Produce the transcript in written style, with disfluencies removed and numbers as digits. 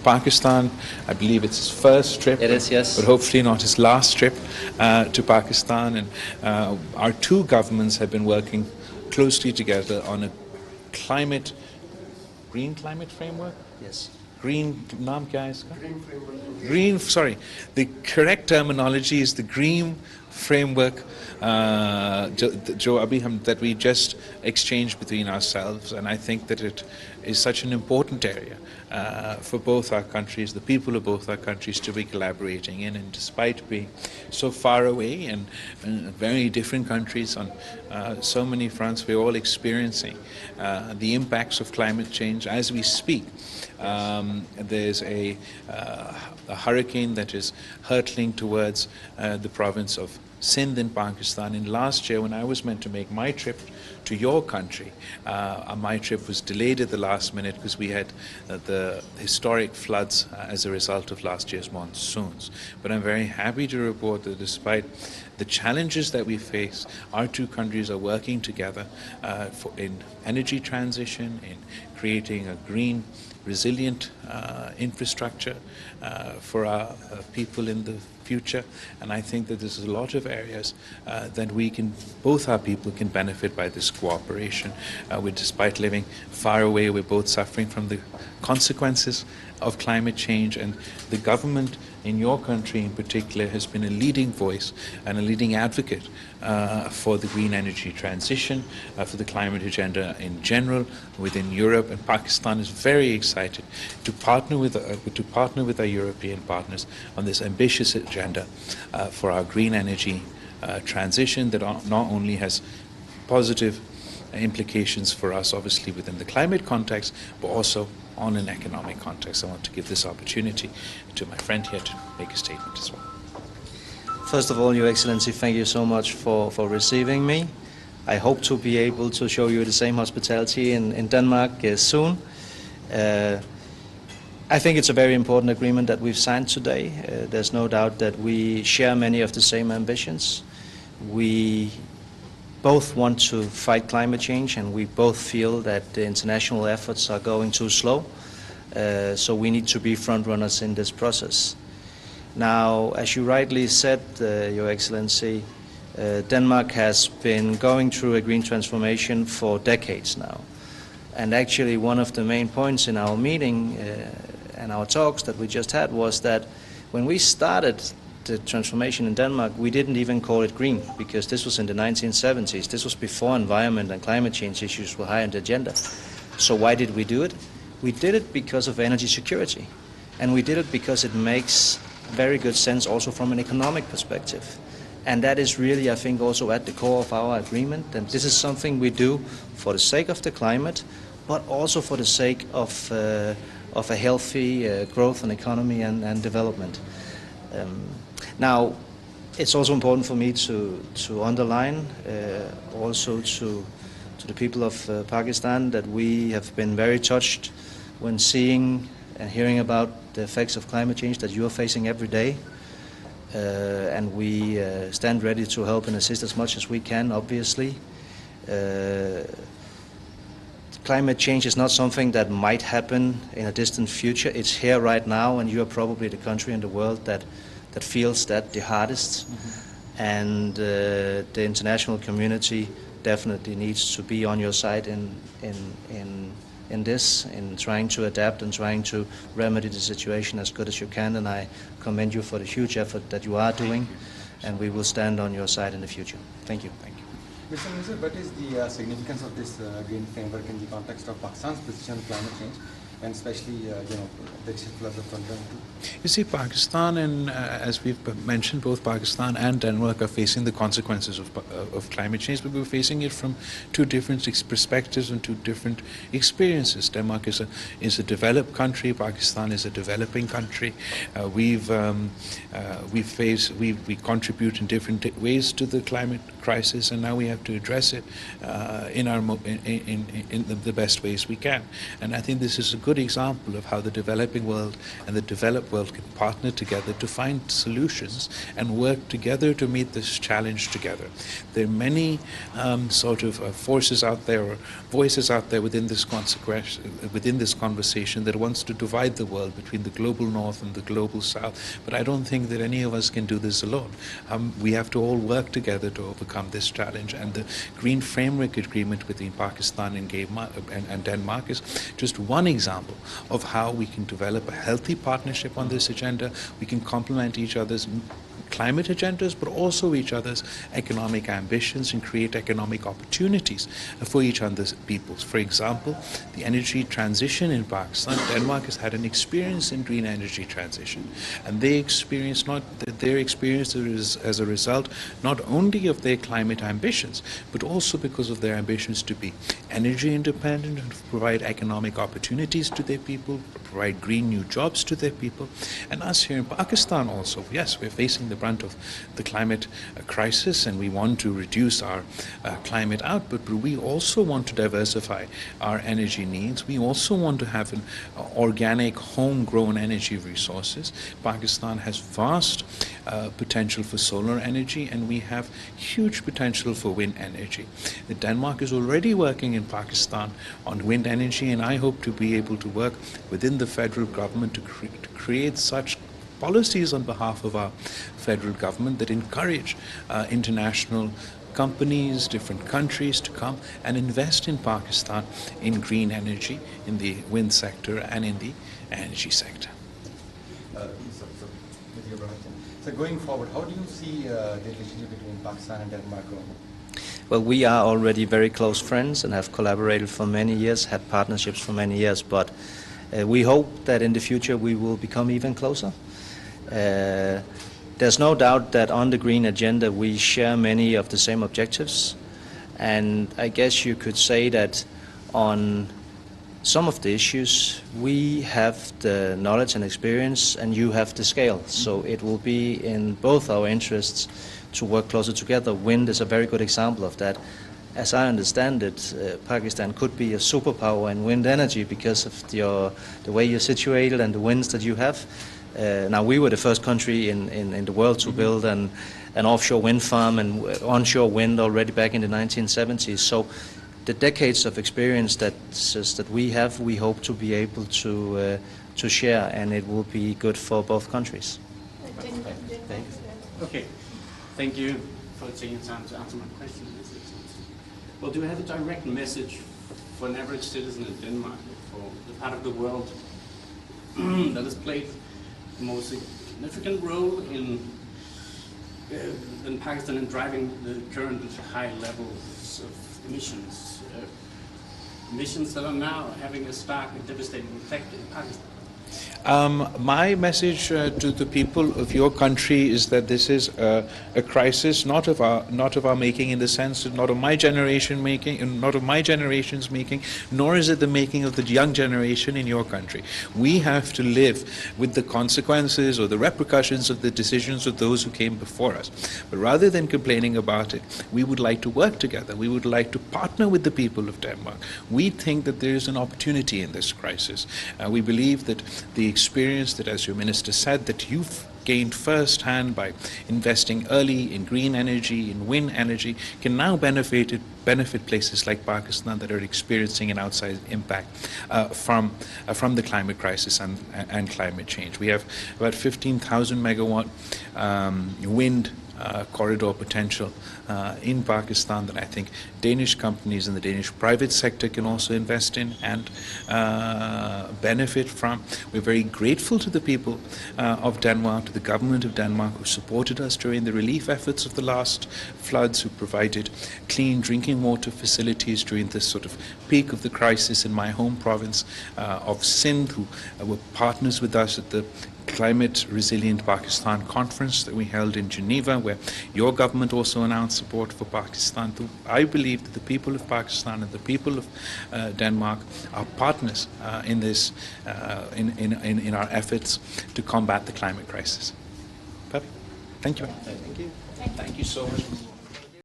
Pakistan. I believe it's his first trip. It is, yes. But hopefully not his last trip to Pakistan. And our two governments have been working closely together on a green climate framework? Yes. Green, naam kya hai iska? Green, sorry. The correct terminology is the green framework that we just exchanged between ourselves, and I think that it is such an important area for both our countries, the people of both our countries to be collaborating in, and despite being so far away and very different countries on so many fronts, we're all experiencing the impacts of climate change as we speak. There's a hurricane that is hurtling towards the province of Sindh in Pakistan. And last year, when I was meant to make my trip to your country, my trip was delayed at the last minute because we had the historic floods as a result of last year's monsoons. But I'm very happy to report that despite the challenges that we face, our two countries are working together in energy transition, in creating a green, resilient infrastructure for our people in the future. And I think that there's a lot of areas that both our people can benefit by this cooperation. Despite living far away, we're both suffering from the consequences of climate change, and the government in your country in particular has been a leading voice and a leading advocate for the green energy transition, for the climate agenda in general within Europe. And Pakistan is very excited to partner with our European partners on this ambitious agenda for our green energy transition that not only has positive implications for us, obviously within the climate context, but also on an economic context. I want to give this opportunity to my friend here to make a statement as well. First of all, Your Excellency, thank you so much for receiving me. I hope to be able to show you the same hospitality in Denmark soon. I think it's a very important agreement that we've signed today. There's no doubt that we share many of the same ambitions. We both want to fight climate change, and we both feel that the international efforts are going too slow. So we need to be front runners in this process. Now, as you rightly said, Your Excellency, Denmark has been going through a green transformation for decades now. And actually one of the main points in our meeting and our talks that we just had was that when we started the transformation in Denmark, we didn't even call it green, because this was in the 1970s. This was before environment and climate change issues were high on the agenda. So why did we do it? We did it because of energy security. And we did it because it makes very good sense also from an economic perspective. And that is really, I think, also at the core of our agreement. And this is something we do for the sake of the climate, but also for the sake of a healthy growth and economy and development. Now, it's also important for me to underline also to the people of Pakistan that we have been very touched when seeing and hearing about the effects of climate change that you are facing every day. And we stand ready to help and assist as much as we can, obviously. Climate change is not something that might happen in a distant future. It's here right now, and you are probably the country in the world that feels that the hardest. Mm-hmm. And the international community definitely needs to be on your side in this, in trying to adapt and trying to remedy the situation as good as you can. And I commend you for the huge effort that you are doing, and we will stand on your side in the future. Thank you. Thank you. Mr. Minister, what is the significance of this green framework in the context of Pakistan's position on climate change, and especially the floods of 2022? You see, Pakistan and as we've mentioned, both Pakistan and Denmark are facing the consequences of climate change, but we're facing it from two different perspectives and two different experiences. Denmark is a developed country. Pakistan is a developing country. We contribute in different ways to the climate crisis, and now we have to address it in the best ways we can. And I think this is a good good example of how the developing world and the developed world can partner together to find solutions and work together to meet this challenge together. There are many forces out there, or voices out there within this conversation that wants to divide the world between the global north and the global south, but I don't think that any of us can do this alone. We have to all work together to overcome this challenge, and the Green Framework Agreement between Pakistan and Denmark is just one example of how we can develop a healthy partnership on this agenda. We can complement each other's climate agendas, but also each other's economic ambitions, and create economic opportunities for each other's peoples. For example, the energy transition in Pakistan, Denmark has had an experience in green energy transition, and their experience as a result not only of their climate ambitions, but also because of their ambitions to be energy independent and provide economic opportunities to their people, provide green new jobs to their people. And us here in Pakistan also, yes, we're facing the brunt of the climate crisis, and we want to reduce our climate output, but we also want to diversify our energy needs. We also want to have an organic, homegrown energy resources. Pakistan has vast potential for solar energy, and we have huge potential for wind energy. Denmark is already working in Pakistan on wind energy, and I hope to be able to work within the federal government to create such policies on behalf of our federal government that encourage international companies, different countries to come and invest in Pakistan in green energy, in the wind sector and in the energy sector. So going forward, how do you see the relationship between Pakistan and Denmark going? Well, we are already very close friends and have collaborated for many years, had partnerships for many years, but we hope that in the future we will become even closer. There's no doubt that on the green agenda we share many of the same objectives, and I guess you could say that on some of the issues we have the knowledge and experience and you have the scale, so it will be in both our interests to work closer together. Wind is a very good example of that. As I understand it, Pakistan could be a superpower in wind energy because of the way you're situated and the winds that you have. Now, we were the first country in the world to build an offshore wind farm and onshore wind already back in the 1970s. So the decades of experience that we have, we hope to be able to share, and it will be good for both countries. Okay, thank you for taking time to answer my question. Well, do you have a direct message for an average citizen in Denmark, for the part of the world that has played the most significant role in Pakistan in driving the current high levels of emissions? Emissions that are now having a stark and devastating effect in Pakistan. My message to the people of your country is that this is a crisis not of our making, in the sense that not of my generation making, and not of my generation's making, nor is it the making of the young generation in your country. We have to live with the consequences or the repercussions of the decisions of those who came before us. But rather than complaining about it, we would like to work together. We would like to partner with the people of Denmark. We think that there is an opportunity in this crisis. We believe that the experience that, as your minister said, that you've gained firsthand by investing early in green energy, in wind energy, can now benefit places like Pakistan that are experiencing an outsized impact from the climate crisis and climate change. We have about 15,000 megawatt wind corridor potential in Pakistan that I think Danish companies and the Danish private sector can also invest in and benefit from. We're very grateful to the people of Denmark, to the government of Denmark, who supported us during the relief efforts of the last floods, who provided clean drinking water facilities during this sort of peak of the crisis in my home province of Sindh, who were partners with us at the Climate Resilient Pakistan conference that we held in Geneva, where your government also announced support for Pakistan. I believe that the people of Pakistan and the people of Denmark are partners in this, in our efforts to combat the climate crisis. Perfect. Thank you. Thank you. Thank you so much.